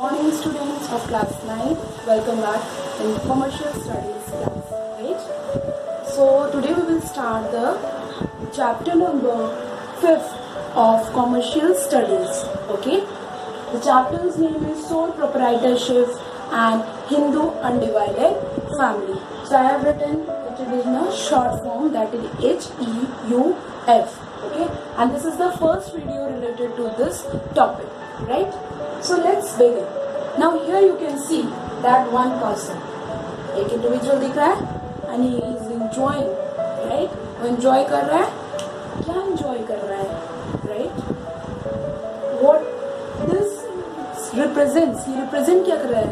Morning students of class 9, welcome back in commercial studies class, right? So today we will start the chapter number 5th of commercial studies, okay? The chapter's name is Sole Proprietorship and Hindu Undivided Family. So I have written it in a short form, that is HEUF, okay? And this is the first video related to this topic, right? So let's begin. Now here you can see that one person, एक individual दिख रहा है and he is enjoying, right? वो enjoy कर रहा है, क्या enjoy कर रहा है, right? What this represents, he represent क्या कर रहा है?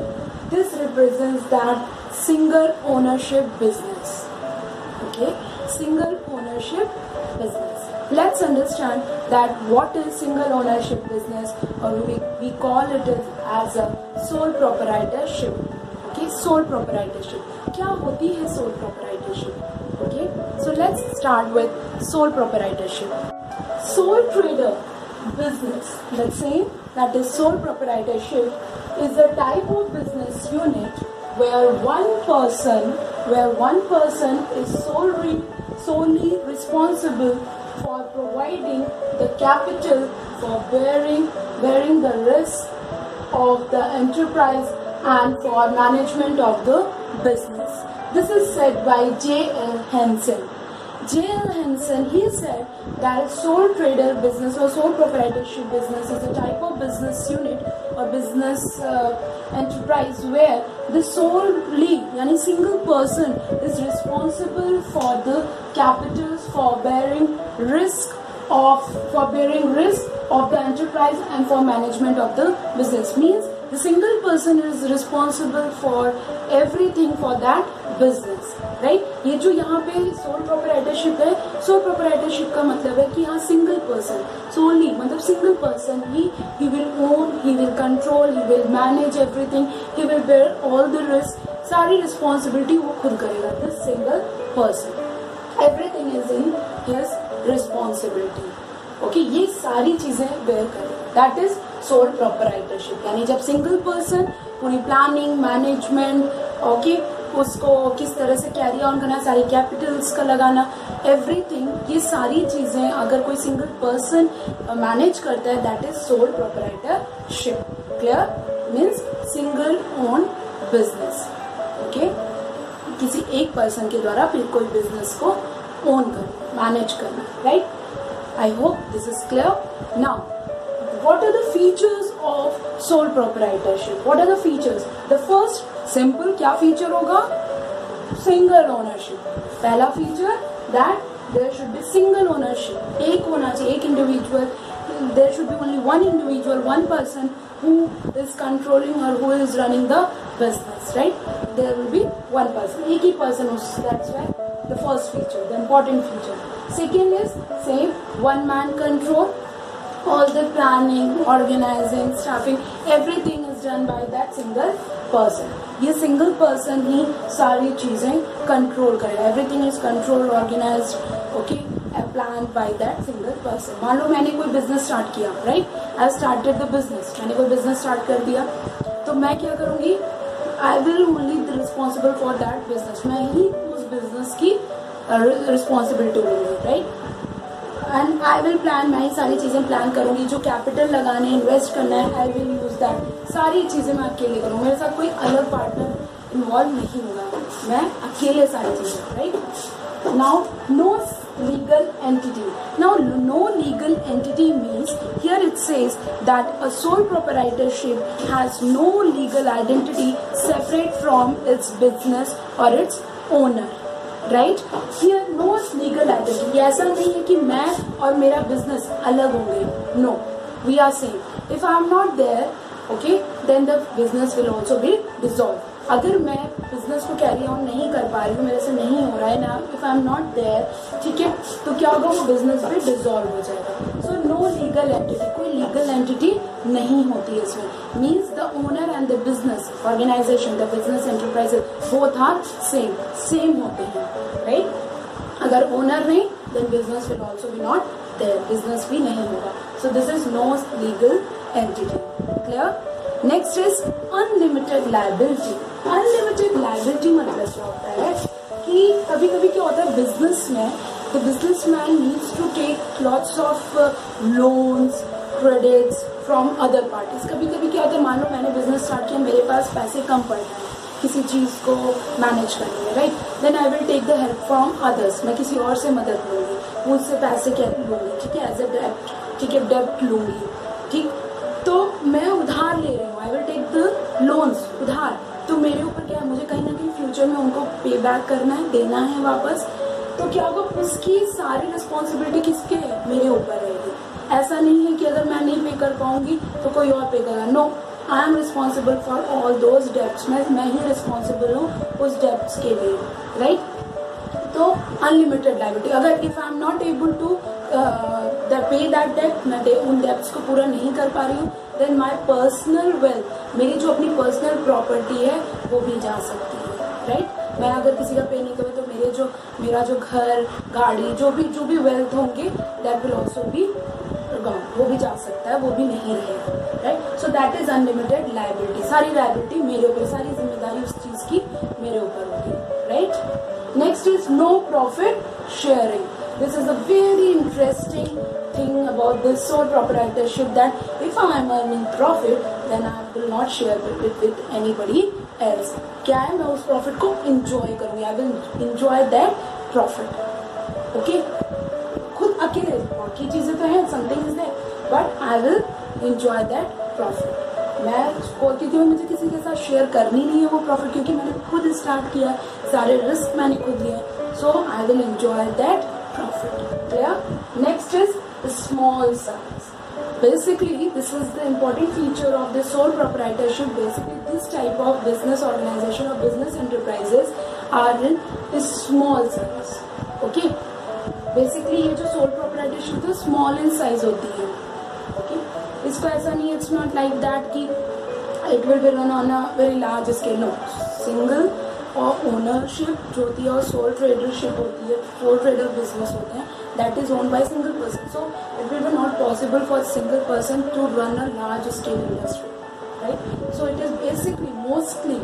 This represents that single ownership business, okay? Single ownership business. Let's understand that what is single ownership business, or we call it as a sole proprietorship. Okay, sole proprietorship. क्या होती है sole proprietorship? Okay, so let's start with sole proprietorship. Sole trader business, let's say that is sole proprietorship, is a type of business unit where one person is solely responsible for providing the capital for bearing the risk of the enterprise and for management of the business. This is said by J.L. Henson. J.L. Henson, he said that sole trader business or sole proprietorship business is a type of business unit or business enterprise where the solely, yani single person is responsible for the capitals for bearing risk of the enterprise and for management of the business. Means the single person is responsible for everything for that business, right? ये जो यहाँ पे sole proprietorship है, sole proprietorship का मतलब है कि यहाँ single person, solely मतलब single person he will own, he will control, he will manage everything, he will bear all the risk, सारी responsibility वो खुद करेगा. This single person, everything is in his responsibility. Okay, ये सारी चीजें bear करेगा. That is sole proprietorship. यानी जब single person पूरी planning, management, okay, उसको किस तरह से कैरी ऑन करना, सारी कैपिटल्स का लगाना, एवरीथिंग, ये सारी चीजें अगर कोई सिंगल पर्सन मैनेज करता है, that is sole proprietorship. Clear? Means single own business. Okay, किसी एक पर्सन के द्वारा फिर कोई बिजनेस को ओन करना, मैनेज करना, right? I hope this is clear. Now what are the features of sole proprietorship? What are the features? The first, simple, क्या feature होगा? Single ownership. पहला feature, that there should be single ownership. एक होना चाहिए, एक individual. There should be only one individual, one person who is controlling or who is running the business, right? There will be one person. एक ही person, that's why the first feature, the important feature. Second is same, one man control. All the planning, organizing, staffing, everything is done by that single person. ये single person ही सारी चीजें control करेगा. Everything is controlled, organized, okay, and planned by that single person. मान लो मैंने कोई business start किया, right? I started the business. मैंने कोई business start कर दिया, तो मैं क्या करूँगी? I will only be responsible for that business. मैं ही उस business की responsibility लूँगी, right? And I will plan, मैं ही सारी चीज़ें प्लान करूँगी. जो कैपिटल लगाने, इन्वेस्ट करना है, आई विल यूज दैट. सारी चीज़ें मैं अकेले करूँगी. मेरे साथ कोई अलग पार्टनर इन्वॉल्व नहीं होगा, मैं अकेले सारी चीज़ें, right? Now no legal entity. Now no legal entity means here it says that a sole proprietorship has no legal identity separate from its business or its owner. Right? Here no legal identity. ऐसा नहीं है कि मैं और मेरा business अलग होंगे. No, we are same. If I am not there, okay, then the business will also be dissolve. अगर मैं बिजनेस को कैरी ऑन नहीं कर पा रही हूँ, मेरे से नहीं हो रहा है ना, if I am not there, ठीक है, तो क्या होगा? वो बिजनेस भी डिसॉल्व हो जाएगा. सो नो लीगल एंटिटी, कोई लीगल एंटिटी नहीं होती है इसमें. Means the owner and the business organisation, the business enterprises, both are same होते हैं, राइट? अगर ओनर नहीं, then business will also be not there, business भी नहीं होगा. So this is no legal entity. Clear? Next is unlimited liability. Unlimited liability मतलब क्या होता है कि कभी कभी क्या होता है बिजनेस में, the businessman needs to take lots of loans, credits from other parties. कभी कभी क्या होता है, मान लो मैंने बिजनेस स्टार्ट किया, मेरे पास पैसे कम पड़ रहे हैं किसी चीज़ को मैनेज करने में, right, then I will take the help from others. मैं किसी और से मदद लूँगी, मुझसे पैसे क्या लूँगी, ठीक है, एज ए डेप्ट, ठीक है, डेप्ट लूँगी, ठीक, तो मैं उधार ले रही हूँ, I will take the loans, उधार। तो मेरे ऊपर क्या है, मुझे कहीं ना कहीं फ्यूचर में उनको पे बैक करना है, देना है वापस। तो क्या होगा, उसकी सारी रिस्पॉन्सिबिलिटी किसके है, मेरे ऊपर रहेगी। ऐसा नहीं है कि अगर मैं नहीं पे कर पाऊंगी तो कोई और पे करेगा, no, I am responsible for all those debts. मैं ही रिस्पॉन्सिबल हूँ उस डेब्ट्स के लिए, राइट। तो अनलिमिटेड लायबिलिटी, अगर if I am not able to pay that डेब्ट, मैं उन डेब्ट्स को पूरा नहीं कर पा रही हूँ, देन माई पर्सनल वेल्थ, मेरी जो अपनी पर्सनल प्रॉपर्टी है वो भी जा सकती है, राइट। मैं अगर किसी का पे नहीं करूँ तो मेरा जो घर, गाड़ी, जो भी वेल्थ होंगे, that will also be gone, वो भी जा सकता है, वो भी नहीं रहेगा, right. So that is unlimited liability. सारी लायबिलिटी मेरे ऊपर, सारी जिम्मेदारी उस चीज की मेरे ऊपर होगी, right. Next is no profit sharing. This is a very interesting thing about this sole proprietorship, that if I am earning profit then I will not share it with anybody else. क्या है, मैं उस profit को enjoy करूँगी, I will enjoy that profit, okay? खुद अकेले, बाकी चीजें तो हैं, something is there, but I will enjoy that profit. मैं क्योंकि मुझे किसी के साथ शेयर करनी नहीं है वो प्रॉफिट, क्योंकि मैंने खुद स्टार्ट किया, सारे रिस्क मैंने खुद लिए, so I will enjoy that profit. Clear? Next is small size. Basically, this is the important feature of the sole proprietorship. Basically, this type of business organization or business enterprises are in small size. Okay? Basically, ये जो sole proprietorship है small in size होती है. Okay? इसको ऐसा नहीं, it's not like that कि it will be run on a very large scale. No, single और ओनरशिप जो होती है और सोल ट्रेडरशिप होती है, सोल ट्रेडर बिजनेस होते हैं, that is owned by single person. So it will be not possible for a single person to run a large scale industry, right? So it is basically mostly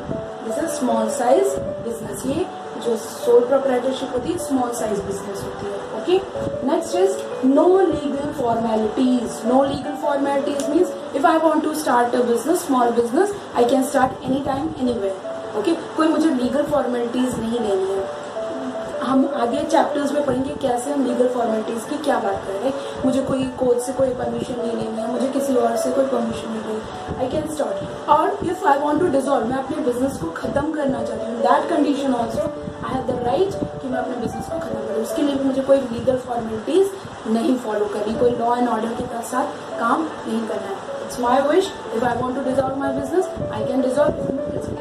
this is small size business. ये जो sole proprietorship होती है small size business होती है. Okay. Next is no legal formalities. No legal formalities means if I want to start a business, small business, I can start anytime, anywhere. Okay कोई मुझे legal formalities नहीं लेनी है. हम आगे चैप्टर्स में पढ़ेंगे कैसे हम लीगल फॉर्मेलिटीज की क्या बात कर रहे हैं. मुझे कोई कोर्ट से कोई परमिशन नहीं लेनी है, मुझे किसी और से कोई परमिशन नहीं लेनी. I can start. और if I want to dissolve, मैं अपने बिजनेस को खत्म करना चाहती हूँ, that condition also I have the right कि मैं अपने बिजनेस को खत्म करूँ. उसके लिए भी मुझे कोई लीगल फॉर्मेलिटीज नहीं फॉलो करनी, कोई लॉ एंड ऑर्डर के साथ काम नहीं करना है. It's my wish. If I want to dissolve my business, I can dissolve.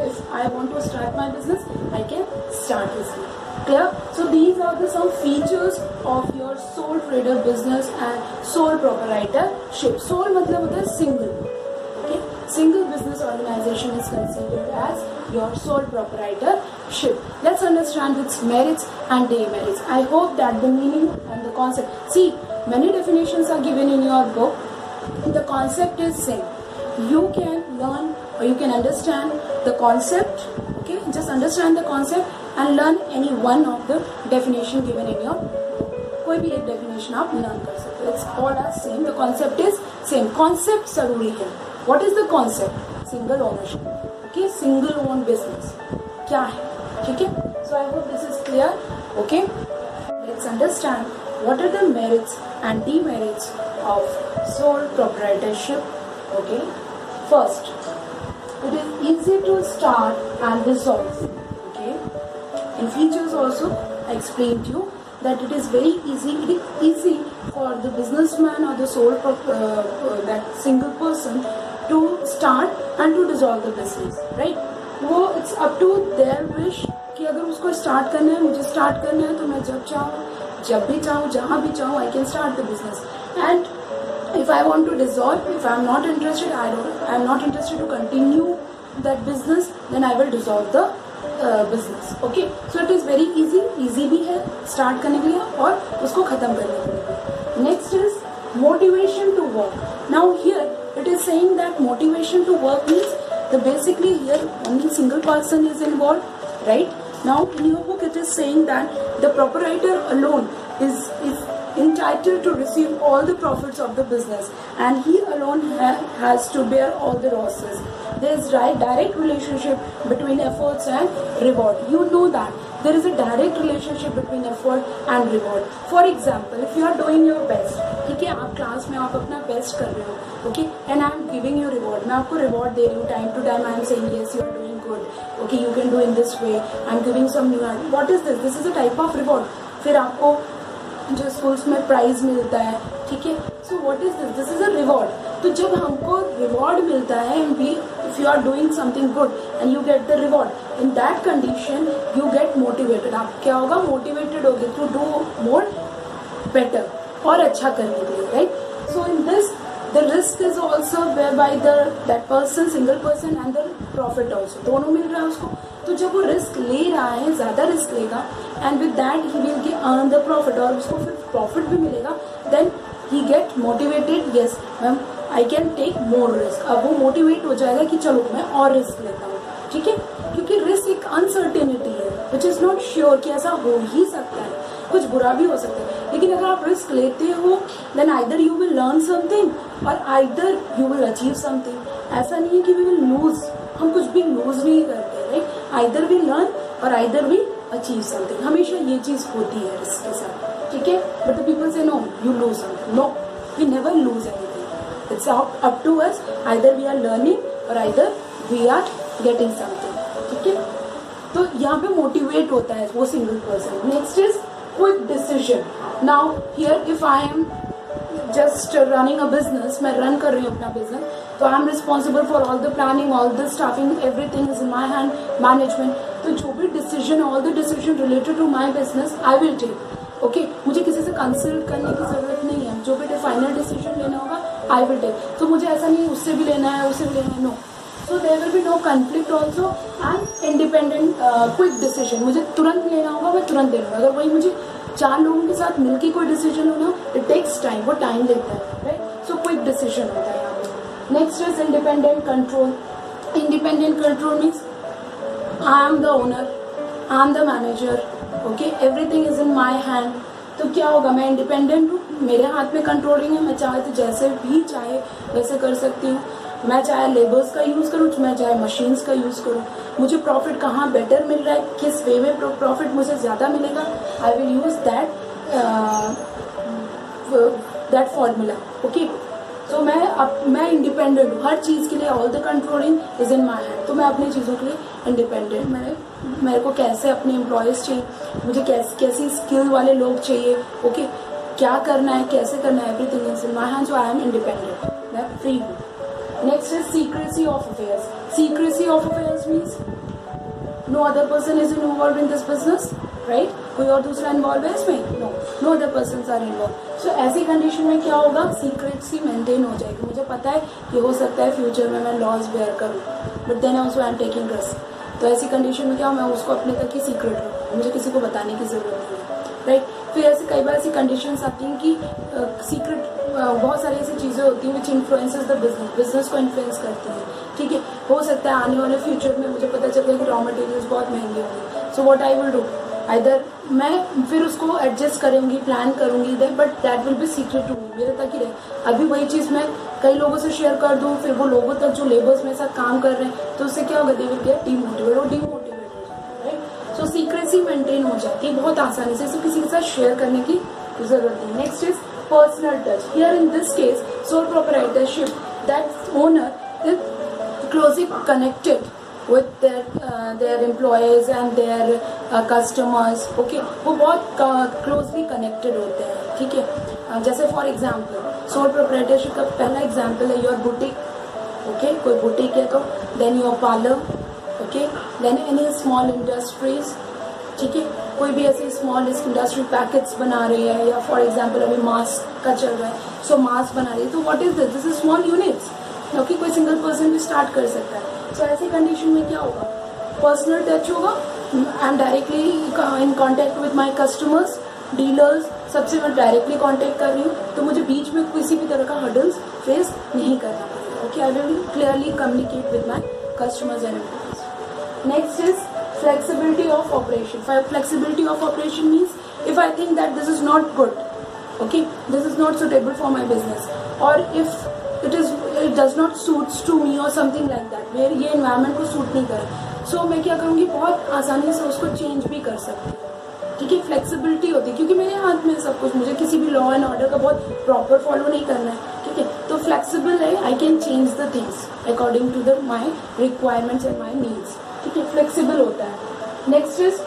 If I want to start my business, I can start easily. Clear? So these are the some features of your sole trader business and sole proprietorship. Sole मतलब होता है single. Okay? Single business organization is considered as your sole proprietorship. Let's understand its merits and demerits. I hope that the meaning and the concept. See, many definitions are given in your book. The concept is same. You can learn or you can understand the concept. Okay, just understand the concept and learn any one of the definition given in your book. कोई भी एक definition आप learn कर सकते हो. It's all are same. The concept is same. Concept जरूरी है. What is the concept? Single ownership. Okay, single own business. क्या है? ठीक है? So I hope this is clear. Okay, let's understand what are the merits and demerits of sole proprietorship. Okay, first, it is easy to start and dissolve. Okay, in features also I explained to you that it is very easy. It is easy for the businessman or the sole that single person to start and to dissolve the business, right? वो it's up to their wish कि अगर उसको start करना है, मुझे start करना है, तो मैं जब चाहूँ, जब भी चाहूँ, जहाँ भी चाहूँ, I can start the business. And if I want to dissolve, if I am not interested, I am not interested to continue that business, then I will dissolve the business. Okay, so it is very easy भी है start करने के लिए और उसको खत्म करने के लिए. Next is motivation to work. Now here it is saying that motivation to work means the basically here only single person is involved, right? Now in your book it is saying that the proprietor alone is entitled to receive all the profits of the business, and he alone has to bear all the losses. There is direct relationship between efforts and reward. You know that there is a direct relationship between effort and reward. For example, if you are doing your best, ठीक है, आप class में आप अपना best कर रहे हो, okay, and I am giving you reward, मैं आपको रिवॉर्ड दे रही हूँ time to time, I am saying yes you are doing good, okay, you can do in this way, I am giving some new idea, what is this, this is a type of reward. फिर आपको जो schools में prize मिलता है, ठीक है, so what is this, this is a reward. तो जब हमको रिवॉर्ड मिलता है, if you are doing something good and you get the reward, in that condition you get motivated. आप क्या होगा, मोटिवेटेड होगे टू डू मोर बेटर, और अच्छा करने के लिए, right. So in this the risk is also whereby that person, single person and the profit also, दोनों मिल रहा है उसको. तो जब वो रिस्क ले रहा है, ज्यादा रिस्क लेगा, and with that he will earn the profit, और उसको फिर प्रॉफिट भी मिलेगा, then he get motivated, yes ma'am I can take more risk. अब वो मोटिवेट हो जाएगा कि चलो मैं और रिस्क लेता हूँ, ठीक है, क्योंकि रिस्क एक अनसर्टेनिटी है विच इज नॉट श्योर कि ऐसा हो ही सकता है, कुछ बुरा भी हो सकता है. लेकिन अगर आप रिस्क लेते हो, then either you will learn something और either you will achieve something. ऐसा नहीं है कि वी विल लूज, हम कुछ भी लूज नहीं करते, राइट. आइदर वी लर्न और आइदर वी अचीव समथिंग. हमेशा ये चीज होती है रिस्क के साथ, ठीक है. But the people say no you lose something, no, we never lose anything. It's up to us, either we are learning और either we are getting something, ठीक है. तो यहाँ पे मोटिवेट होता है वो single person. Next is quick decision. Now here if I am just running a business, मैं run कर रही हूँ अपना business, तो I am responsible for all the planning, all the staffing, everything is in my hand, management. तो जो भी decision, all the decision related to my business, I will take. Okay, मुझे किसी से कंसल्ट करने की जरूरत नहीं है. जो भी फाइनल डिसीजन लेना होगा I will take. तो मुझे ऐसा नहीं उससे भी लेना है, उससे भी लेना है, no. So there will be no conflict also and independent quick decision. मुझे तुरंत लेना होगा, मैं तुरंत ले लूँगा. अगर वही मुझे 4 लोगों के साथ मिलकर कोई डिसीजन होना, इट टेक्स टाइम, वो टाइम लेता है, राइट. सो क्विक डिसीजन होता है यहाँ पे. Next is independent control. Independent control means I am the owner, I am the manager, okay, everything is in my hand. तो क्या होगा, मैं इंडिपेंडेंट हूँ, मेरे हाथ में कंट्रोलिंग है, मैं चाहे तो जैसे भी चाहे वैसे कर सकती हूँ. मैं चाहे लेबर्स का यूज़ करूँ, मैं चाहे मशीन्स का यूज़ करूँ. मुझे प्रॉफिट कहाँ बेटर मिल रहा है, किस वे में प्रॉफिट मुझे ज़्यादा मिलेगा, I will use that formula, okay. तो मैं इंडिपेंडेंट हूँ हर चीज़ के लिए, all the controlling is in my hand. तो मैं अपनी चीज़ों के लिए इंडिपेंडेंट. मेरे को कैसे अपने एम्प्लॉयज़ चाहिए, मुझे कैसी स्किल वाले लोग चाहिए, ओके, क्या करना है, कैसे करना है, everything is in my hand. So I am independent, मैं फ्री हूँ. Next is secrecy of affairs. Secrecy of affairs means no other person is involved in this business, right? कोई और दूसरा इन्वॉल्व है इसमें, no other persons are involved. So ऐसी condition में क्या होगा, सीक्रेसी मेंटेन हो जाएगी. मुझे पता है कि हो सकता है फ्यूचर में मैं लॉस बेयर करूँ, but then also I am taking risk. तो ऐसी कंडीशन में क्या मैं उसको अपने तक ही सीक्रेट रखूँ, मुझे किसी को बताने की जरूरत नहीं है, राइट. फिर ऐसे कई बार ऐसी कंडीशंस आती हैं कि सीक्रेट बहुत सारी ऐसी चीज़ें होती हैं विच इन्फ्लुएंसेस द बिजनेस को इन्फ्लुएंस करती हैं, ठीक है. हो सकता है आने वाले फ्यूचर में मुझे पता चल गया कि रॉ मटेरियल्स बहुत महंगे होंगे. So what I will do, either मैं फिर उसको एडजस्ट करूँगी, प्लान करूँगी, but that will be secret to me, मेरे तक ही रहे. अभी वही चीज़ मैं कई लोगों से शेयर कर दूँ, फिर वो लोगों तक जो लेबर्स मेरे साथ काम कर रहे हैं, तो उससे क्या होगा, दे विल गेट डीमोटिवेट, और डीमोटिवेट हो जाएगा, राइट. सो सीक्रेसी मेंटेन हो जाती है बहुत आसानी से, इसको किसी के साथ शेयर करने की जरूरत नहीं. Next is personal touch. Here in this case, sole proprietorship, that owner is closely connected with their employees and their customers. Okay, वो बहुत closely connected होते हैं, ठीक है. जैसे फॉर एग्जाम्पल सोल प्रोप्राइटरशिप का पहला एग्जाम्पल है योर बुटीक, ओके, कोई बुटीक है तो then your parlour, okay, then any small industries, ठीक है, कोई भी ऐसे स्मॉल इंडस्ट्री पैकेट्स बना रही है, या फॉर एग्जांपल अभी मास्क का चल रहा है, सो मास्क बना रही है, तो what is this, this is small units, okay, कोई सिंगल पर्सन भी स्टार्ट कर सकता है. सो ऐसी कंडीशन में क्या होगा, पर्सनल टच होगा, I am directly in contact with my customers, dealers, सबसे मैं डायरेक्टली कॉन्टेक्ट कर रही हूँ, तो मुझे बीच में किसी भी तरह का हर्डल्स फेस नहीं करना पड़ेगा. सकते हैं. Okay, I will clearly communicate with my customers and employees. Next is flexibility of operation. Flexibility of operation means if I think that this is not good, okay, this is not suitable for my business, or if it does not suits to me or something like that, where ये environment को suit नहीं करे, so मैं क्या करूँगी, बहुत आसानी से उसको change भी कर सकती हूँ. ठीक है, फ्लेक्सिबिलिटी होती है क्योंकि मेरे हाथ में सब कुछ, मुझे किसी भी लॉ एंड ऑर्डर का बहुत प्रॉपर फॉलो नहीं करना है. ठीक है, तो फ्लेक्सिबल है, I can change the things according to the my requirements and my needs. ठीक है, फ्लेक्सिबल होता है. Next is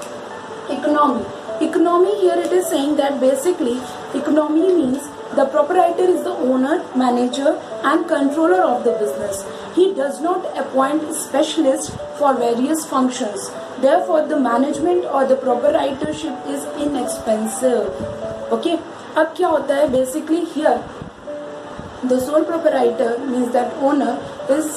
economy. Economy here it is saying that basically economy means the proprietor is the owner, manager and controller of the business. He does not appoint specialists for various functions. Therefore, the management or the proprietorship is inexpensive. Okay. अब क्या होता है basically here the sole proprietor means that owner is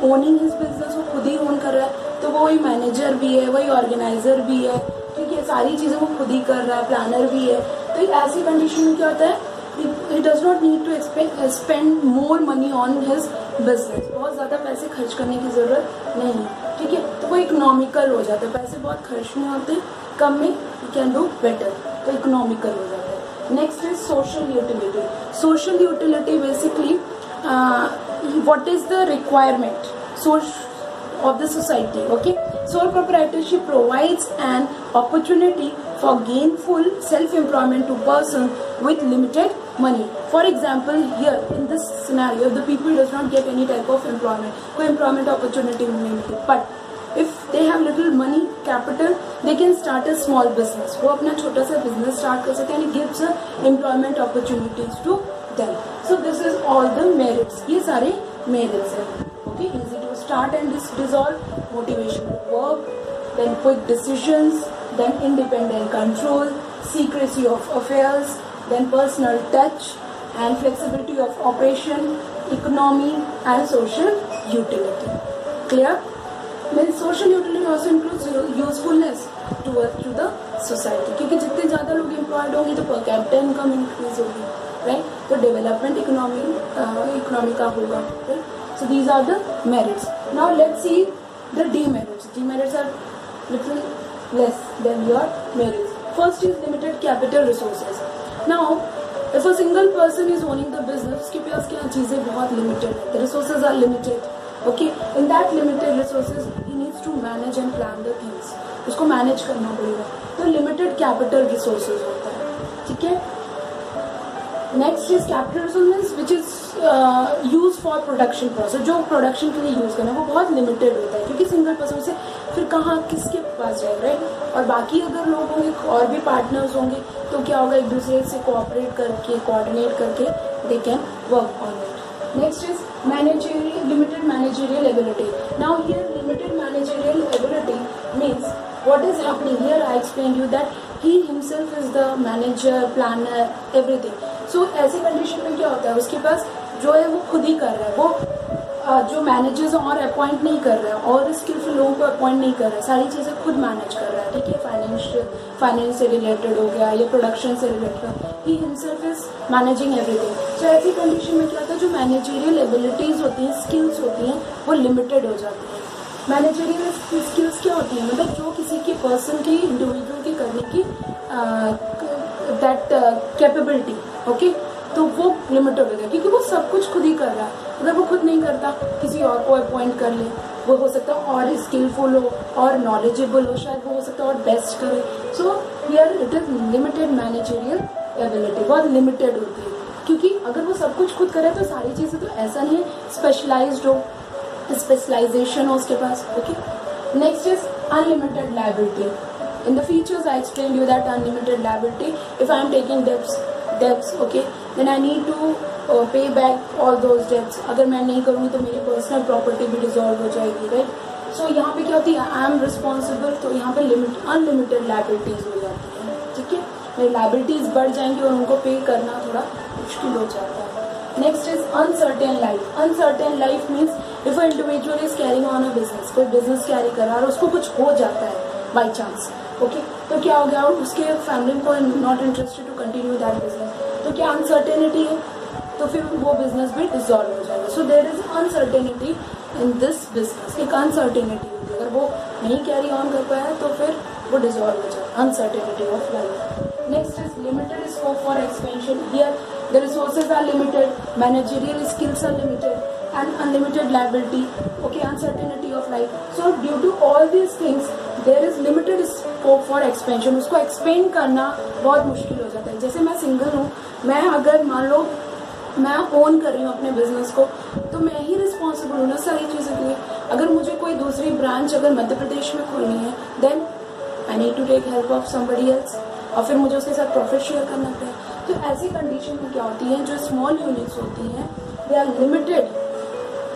owning his business. वो खुद ही own कर रहा है, तो वो वही मैनेजर भी है, वही ऑर्गेनाइजर भी है. ठीक है, सारी चीज़ें वो खुद ही कर रहा है, प्लानर भी है. तो ऐसी कंडीशन में क्या होता है, he does not need to spend more money on his business. बहुत ज़्यादा पैसे खर्च करने की ज़रूरत नहीं है. ठीक है, तो वो इकोनॉमिकल हो जाता है, पैसे बहुत खर्च नहीं होते, कम में you can do better, तो इकोनॉमिकल हो जाता है. Next is social utility. Social utility basically what is the requirement of the society. Okay, sole proprietorship provides an opportunity for gainful self-employment to person with limited money. For example, here in this scenario, the people does not get any type of employment, कोई employment opportunity नहीं मिलती, but if they have little money capital, they can start a small business. वो अपना छोटा सा business start कर सकते हैं, and it gives employment opportunities to them. So this is all the merits. ये सारे merits हैं. Okay, easy to start and dissolve, motivation to work, then quick decisions, then independent control, secrecy of affairs, then personal touch and flexibility of operation, economy and social utility. Clear? Means social utility also includes usefulness to the society. क्योंकि जितने ज़्यादा लोग employed होंगे तो per capita income increase होगी, right? तो development economy का होगा, right? So these are the merits. Now let's see the demerits. Demerits are little less than your merits. First is limited capital resources. Now, if a single person is owning the business, उसके पास क्या चीज़ें बहुत limited है. The resources are limited. Okay, in that limited resources, he needs to manage and plan the things. उसको manage करना पड़ेगा. तो limited capital resources होता है. ठीक है. Next is capital resources which is use for production process. जो production के लिए यूज़ करना है वो बहुत लिमिटेड होता है क्योंकि सिंगल पर्सन से फिर कहाँ किसके पास जाएगा, राइट? और बाकी अगर लोग होंगे और भी पार्टनर्स होंगे तो क्या होगा, एक दूसरे से कोऑपरेट करके कोऑर्डिनेट करके they can work on it. Next is managerial limited managerial ability. Now here limited managerial ability means what is happening here. I explained you that he himself is the manager, planner, everything. So ऐसी condition में क्या होता है, उसके पास जो है वो खुद ही कर रहा है, वो जो मैनेजर्स और अपॉइंट नहीं कर रहा है और स्किलफुल लोगों को अपॉइंट नहीं कर रहा है, सारी चीज़ें खुद मैनेज कर रहा है. ठीक है, फाइनेंस से रिलेटेड हो गया या प्रोडक्शन से related, he himself is managing everything. तो ऐसी कंडीशन में क्या होता है, जो मैनेजरियल एबिलिटीज़ होती हैं, स्किल्स होती हैं, वो लिमिटेड हो जाती हैं. मैनेजरियल स्किल्स क्या होती है, मतलब जो किसी के पर्सन की इंडिविजुअल की करने की दैट कैपेबिलिटी. ओके, तो वो लिमिटेड हो गया क्योंकि वो सब कुछ खुद ही कर रहा है. अगर वो खुद नहीं करता, किसी और को अपॉइंट कर ले, वो हो सकता है और स्किलफुल हो और नॉलेजेबल हो, शायद वो हो सकता है और बेस्ट करे. So here it is limited managerial ability, बहुत लिमिटेड होती है क्योंकि अगर वो सब कुछ खुद करे तो सारी चीज़ें, तो ऐसा नहीं है स्पेशलाइज्ड हो, स्पेशलाइजेशन हो उसके पास. Okay, next is unlimited liability. In the features I explain you that unlimited liability, if I am taking debts, okay, then I need to pay back all those debts. अगर मैं नहीं करूँगी तो मेरी पर्सनल प्रॉपर्टी भी dissolve हो जाएगी, right? सो यहाँ पे क्या होती है, आई एम रिस्पॉन्सिबल, तो यहाँ पे अनलिमिटेड लायबिलिटीज हो जाती है. ठीक है, मेरी लायबिलिटीज बढ़ जाएंगी और उनको पे करना थोड़ा मुश्किल हो जाता है. Next is uncertain life. Uncertain life means if a individual is carrying on a business, कोई बिजनेस कैरी कर रहा है और उसको कुछ हो जाता है बाई चांस. ओके, तो क्या हो गया, उसके फैमिली को not interested to continue that business, तो क्या अनसर्टेनिटी है, तो फिर वो बिजनेस भी डिसॉल्व हो जाएगा. So there is uncertainty in this business, एक अनसर्टेनिटी होती है, अगर वो नहीं कैरी ऑन कर पाया तो फिर वो डिजॉल्व हो जाए, uncertainty of life. Next is limited scope for expansion, here the resources are limited, managerial skills are limited and unlimited liability, okay, uncertainty of life. So due to all these things there is limited scope for expansion, उसको expand करना बहुत मुश्किल हो जाता है। जैसे मैं single हूँ, मैं अगर मान लो मैं ओन कर रही हूँ अपने बिजनेस को, तो मैं ही रिस्पॉन्सिबल हूँ ना सारी चीज़ों के लिए। अगर मुझे कोई दूसरी ब्रांच अगर मध्य प्रदेश में खोलनी है, then I need to take help of somebody else, और फिर मुझे उसके साथ प्रॉफिट शेयर करना होता है। तो ऐसी कंडीशन में क्या होती है, जो स्मॉल यूनिट्स होती हैं they are limited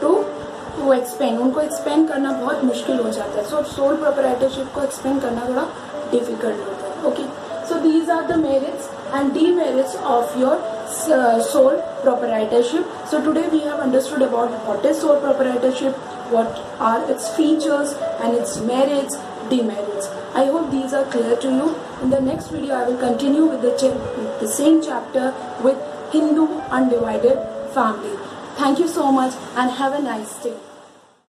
to expand, उनको एक्सपेंड करना बहुत मुश्किल हो जाता है। सो सोल प्रोप्राइटरशिप को एक्सपेंड करना थोड़ा डिफिकल्ट होता है। Okay, so these are the merits and demerits of your sole proprietorship. So today we have understood about what is sole proprietorship, what are its features and its merits, demerits. I hope these are clear to you. In the next video I will continue with the same chapter with Hindu undivided family. Thank you so much and have a nice day.